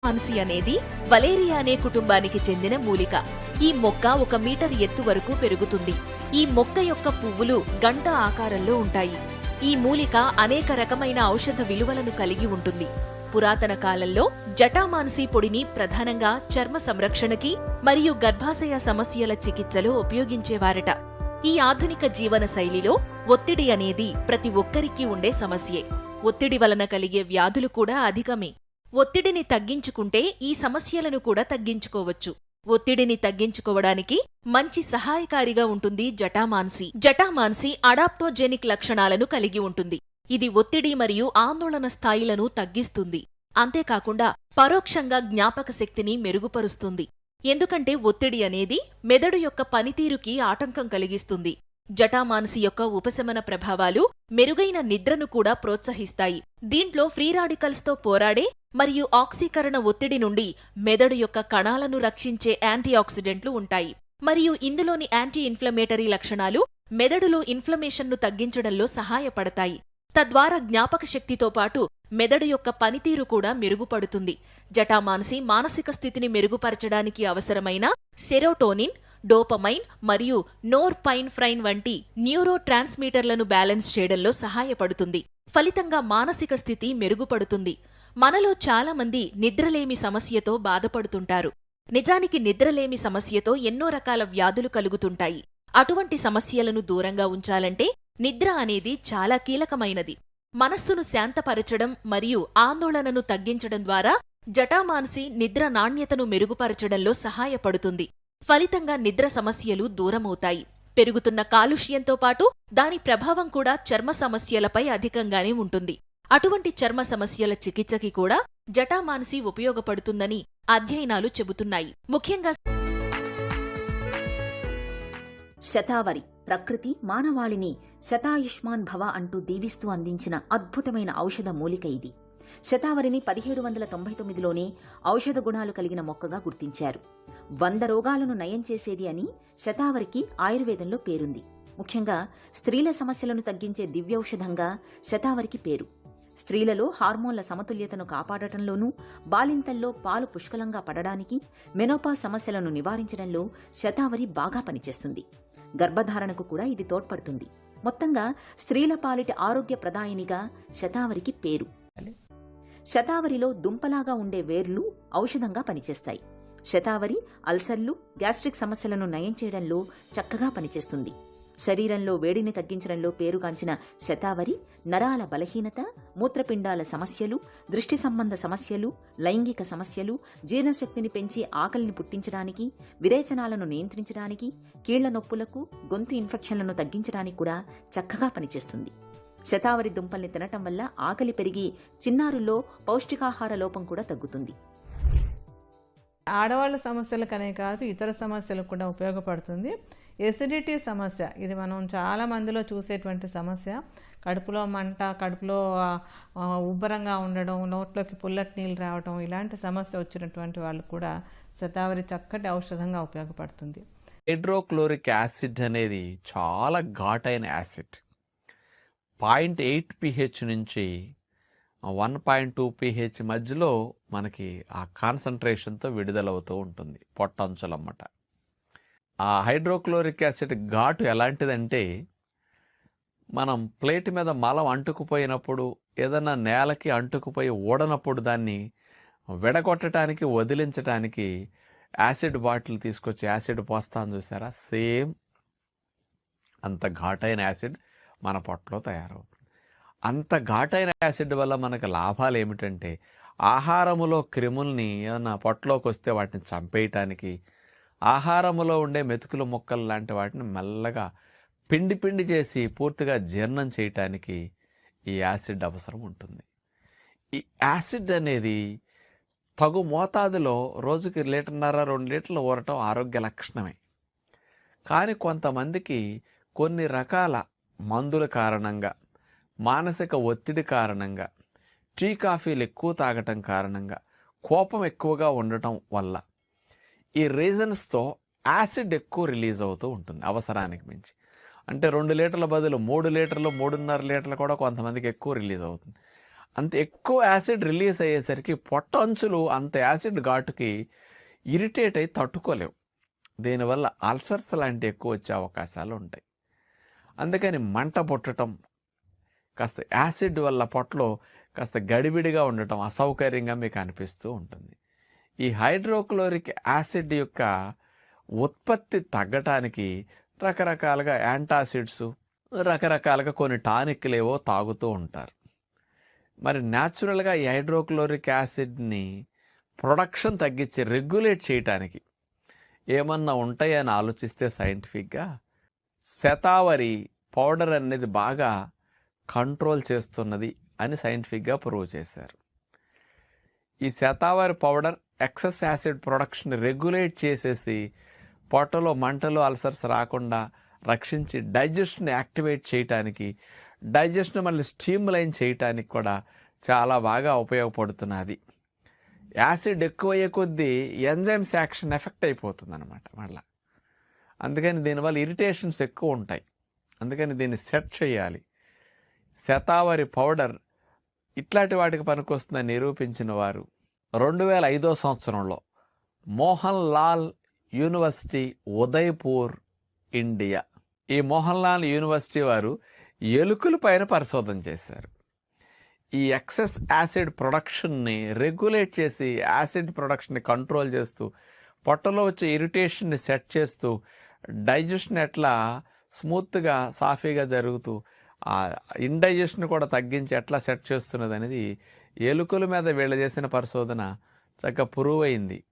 జటామాన్సి అనేది వలేరియా అనే కుటుంబానికి చెందిన మూలిక. ఈ మొక్క 1 మీటర్ ఎత్తు వరకు పెరుగుతుంది. ఈ మొక్క యొక్క పువ్వులు గంట ఆకారంలో ఉంటాయి. ఈ మూలిక అనేక రకమైన ఔషధ విలువలను కలిగి ఉంటుంది. పురాతన కాలంలో జటామాన్సి పొడిని ప్రధానంగా చర్మ సంరక్షణకి మరియు గర్భాశయ సమస్యల చికిత్సలో ఉపయోగించేవారట. ఈ ఆధునిక జీవన శైలిలో ఒత్తిడి అనేది ప్రతి ఒక్కరికీ ఉండే సమస్యే. ఒత్తిడి వలన కలిగే వ్యాధులు కూడా అధికమే. ఒత్తిడిని తగ్గించుకుంటే ఈ సమస్యలను కూడా తగ్గించుకోవచ్చు. ఒత్తిడిని తగ్గించుకోవడానికి మంచి సహాయకారిగా ఉంటుంది జటామాన్సి. జటామాన్సి అడాప్టోజెనిక్ లక్షణాలను కలిగి ఉంటుంది. ఇది ఒత్తిడి మరియు ఆందోళన స్థాయిలను తగ్గిస్తుంది. అంతేకాకుండా పరోక్షంగా జ్ఞాపక శక్తిని మెరుగుపరుస్తుంది. ఎందుకంటే ఒత్తిడి అనేది మెదడు యొక్క పనితీరుకి ఆటంకం కలిగిస్తుంది. జటామాన్సి యొక్క ఉపశమన ప్రభావాలు మెరుగైన నిద్రను కూడా ప్రోత్సహిస్తాయి. దీంట్లో ఫ్రీ రాడికల్స్తో పోరాడే మరియు ఆక్సీకరణ ఒత్తిడి నుండి మెదడు యొక్క కణాలను రక్షించే యాంటీఆక్సిడెంట్లు ఉంటాయి. మరియు ఇందులోని యాంటీ ఇన్ఫ్లమేటరీ లక్షణాలు మెదడులో ఇన్ఫ్లమేషన్ను తగ్గించడంలో సహాయపడతాయి. తద్వారా జ్ఞాపక శక్తితో పాటు మెదడు యొక్క పనితీరు కూడా మెరుగుపడుతుంది. జటామాన్సి మానసిక స్థితిని మెరుగుపరచడానికి అవసరమైన సెరోటోనిన్, డోపమైన్ మరియు నోర్పైన్ఫ్రైన్ వంటి న్యూరో ట్రాన్స్మిటర్లను బ్యాలెన్స్ చేయడంలో సహాయపడుతుంది. ఫలితంగా మానసిక స్థితి మెరుగుపడుతుంది. మనలో చాలామంది నిద్రలేమి సమస్యతో బాధపడుతుంటారు. నిజానికి నిద్రలేమి సమస్యతో ఎన్నో రకాల వ్యాధులు కలుగుతుంటాయి. అటువంటి సమస్యలను దూరంగా ఉంచాలంటే నిద్ర అనేది చాలా కీలకమైనది. మనస్సును శాంతపరచడం మరియు ఆందోళనను తగ్గించడం ద్వారా జటామాన్సి నిద్ర నాణ్యతను మెరుగుపరచడంలో సహాయపడుతుంది. ఫలితంగా నిద్ర సమస్యలు దూరమవుతాయి. పెరుగుతున్న కాలుష్యంతో పాటు దాని ప్రభావం కూడా చర్మ సమస్యలపై అధికంగానే ఉంటుంది. అటువంటి చర్మ సమస్యల చికిత్సకి కూడా జటామాన్సి ఉపయోగపడుతుందని అధ్యయనాలు చెబుతున్నాయి. ముఖ్యంగా శతావరి ప్రకృతి మానవాళిని శతాయుష్మాన్ భవ అంటూ దీవిస్తూ అందించిన అద్భుతమైన ఔషధ మూలిక ఇది. శతావరిని 1799లోనే ఔషధ గుణాలు కలిగిన మొక్కగా గుర్తించారు. 100 రోగాలను నయం చేసేది అని శతావరికి ఆయుర్వేదంలో పేరుంది. ముఖ్యంగా స్త్రీల సమస్యలను తగ్గించే దివ్యౌషధంగా శతావరికి పేరు. స్త్రీలలో హార్మోన్ల సమతుల్యతను కాపాడటంలోనూ, బాలింతల్లో పాలు పుష్కలంగా పడడానికి, మెనోపాజ్ సమస్యలను నివారించడంలో శతావరి బాగా పనిచేస్తుంది. గర్భధారణకు కూడా ఇది తోడ్పడుతుంది. మొత్తంగా స్త్రీల పాలిటి ఆరోగ్య ప్రదాయినిగా శతావరికి పేరు. శతావరిలో దుంపలాగా ఉండే వేర్లు ఔషధంగా పనిచేస్తాయి. శతావరి అల్సర్లు, గ్యాస్ట్రిక్ సమస్యలను నయం చేయడంలో చక్కగా పనిచేస్తుంది. శరీరంలో వేడిని తగ్గించడంలో పేరుగాంచిన శతావరి నరాల బలహీనత, మూత్రపిండాల సమస్యలు, దృష్టి సంబంధ సమస్యలు, లైంగిక సమస్యలు, జీర్ణశక్తిని పెంచి ఆకలిని పుట్టించడానికి, విరేచనాలను నియంత్రించడానికి, కీళ్ల నొప్పులకు, గొంతు ఇన్ఫెక్షన్లను తగ్గించడానికి కూడా చక్కగా పనిచేస్తుంది. శతావరి దుంపల్ని తినటం వల్ల ఆకలి పెరిగి చిన్నారుల్లో పౌష్టికాహార లోపం కూడా తగ్గుతుంది. ఆడవాళ్ళ సమస్యలకనే కాదు, ఇతర సమస్యలకు కూడా ఉపయోగపడుతుంది. ఎసిడిటీ సమస్య, ఇది మనం చాలా మందిలో చూసేటువంటి సమస్య. కడుపులో మంట, కడుపులో ఉబ్బరంగా ఉండడం, నోట్లోకి పుల్లటి నీళ్ళు రావడం, ఇలాంటి సమస్య వచ్చినటువంటి వాళ్ళు కూడా శతావరి చక్కటి ఔషధంగా ఉపయోగపడుతుంది. హైడ్రోక్లోరిక్ యాసిడ్ అనేది చాలా ఘాటైన యాసిడ్. 0.8 pH నుంచి 1.2 pH మధ్యలో మనకి ఆ కాన్సన్ట్రేషన్తో విడుదలవుతూ ఉంటుంది పొట్టంచులమ్మట. ఆ హైడ్రోక్లోరిక్ యాసిడ్ ఘాటు ఎలాంటిదంటే, మనం ప్లేట్ మీద మలం అంటుకుపోయినప్పుడు, ఏదన్నా నేలకి అంటుకుపోయి ఊడనప్పుడు దాన్ని విడగొట్టడానికి, వదిలించడానికి యాసిడ్ బాటిల్ తీసుకొచ్చి యాసిడ్ పోస్తాను చూసారా, సేమ్ అంత ఘాటైన యాసిడ్ మన పొట్టలో తయారవుతుంది. అంత ఘాటైన యాసిడ్ వల్ల మనకు లాభాలు ఏమిటంటే, ఆహారములో క్రిముల్ని ఏమన్నా పొట్టలోకి వస్తే వాటిని చంపేయటానికి, ఆహారములో ఉండే మెతుకులు మొక్కలు లాంటి వాటిని మెల్లగా పిండి పిండి చేసి పూర్తిగా జీర్ణం చేయటానికి ఈ యాసిడ్ అవసరం ఉంటుంది. ఈ యాసిడ్ అనేది తగు మోతాదులో రోజుకి 1.5-2 లీటర్లు ఊరటం ఆరోగ్య లక్షణమే. కానీ కొంతమందికి కొన్ని రకాల మందుల కారణంగా, మానసిక ఒత్తిడి కారణంగా, టీ కాఫీలు ఎక్కువ తాగటం కారణంగా, కోపం ఎక్కువగా ఉండటం వల్ల, ఈ రీజన్స్తో యాసిడ్ ఎక్కువ రిలీజ్ అవుతూ ఉంటుంది అవసరానికి మించి. అంటే 2 లీటర్ల బదులు 3 లీటర్లు, 3.5 లీటర్లు కూడా కొంతమందికి ఎక్కువ రిలీజ్ అవుతుంది. అంత ఎక్కువ యాసిడ్ రిలీజ్ అయ్యేసరికి పొట్ట అంచులు అంత యాసిడ్ ఘాటుకి ఇరిటేట్ అయి తట్టుకోలేవు. దీనివల్ల అల్సర్స్ లాంటివి ఎక్కువ వచ్చే అవకాశాలు ఉంటాయి. అందుకని మంట పుట్టడం, కాస్త యాసిడ్ వల్ల పొట్టలో కాస్త గడిబిడిగా ఉండటం అసౌకర్యంగా మీకు అనిపిస్తూ ఉంటుంది. ఈ హైడ్రోక్లోరిక్ యాసిడ్ యొక్క ఉత్పత్తి తగ్గటానికి రకరకాలుగా యాంటాసిడ్స్, రకరకాలుగా కొన్ని టానిక్లేవో తాగుతూ ఉంటారు. మరి న్యాచురల్గా ఈ హైడ్రోక్లోరిక్ యాసిడ్ని ప్రొడక్షన్ తగ్గించి రెగ్యులేట్ చేయటానికి ఏమన్నా ఉంటాయని ఆలోచిస్తే సైంటిఫిక్గా శతావరి పౌడర్ అనేది బాగా కంట్రోల్ చేస్తున్నది అని సైంటిఫిక్గా ప్రూవ్ చేశారు. ఈ shatavari powder excess acid production regulate చేసేసి పొట్టలో మంటలు, అల్సర్స్ రాకుండా రక్షించి డైజెషన్ యాక్టివేట్ చేయటానికి, డైజెషన్ మళ్ళీ స్టీమ్లైన్ చేయటానికి కూడా చాలా బాగా ఉపయోగపడుతున్నది. యాసిడ్ ఎక్కువయ్యే కొద్దీ ఎంజైమ్స్ యాక్షన్ ఎఫెక్ట్ అయిపోతుంది అనమాట మళ్ళీ. అందుకని దీనివల్ల ఇరిటేషన్స్ ఎక్కువ ఉంటాయి. అందుకని దీన్ని సెట్ చేయాలి. శతావరి పౌడర్ ఇట్లాంటి వాటికి పనికొస్తుందని నిరూపించిన వారు 2005 సంవత్సరంలో మోహన్ లాల్ యూనివర్సిటీ, ఉదయ్పూర్, ఇండియా. ఈ మోహన్ లాల్ యూనివర్సిటీ వారు ఎలుకల పైన పరిశోధన చేశారు. ఈ ఎక్సెస్ యాసిడ్ ప్రొడక్షన్ని రెగ్యులేట్ చేసి యాసిడ్ ప్రొడక్షన్ని కంట్రోల్ చేస్తూ, పొట్టలో వచ్చే ఇరిటేషన్ని సెట్ చేస్తూ, డైజెషన్ ఎట్లా స్మూత్గా సాఫీగా జరుగుతూ ఆ ఇండైజెషన్ కూడా తగ్గించి ఎట్లా సెట్ చేస్తున్నది అనేది ఎలుకల మీద వీళ్ళు చేసిన పరిశోధన చక్కగా ప్రూవ్ అయింది.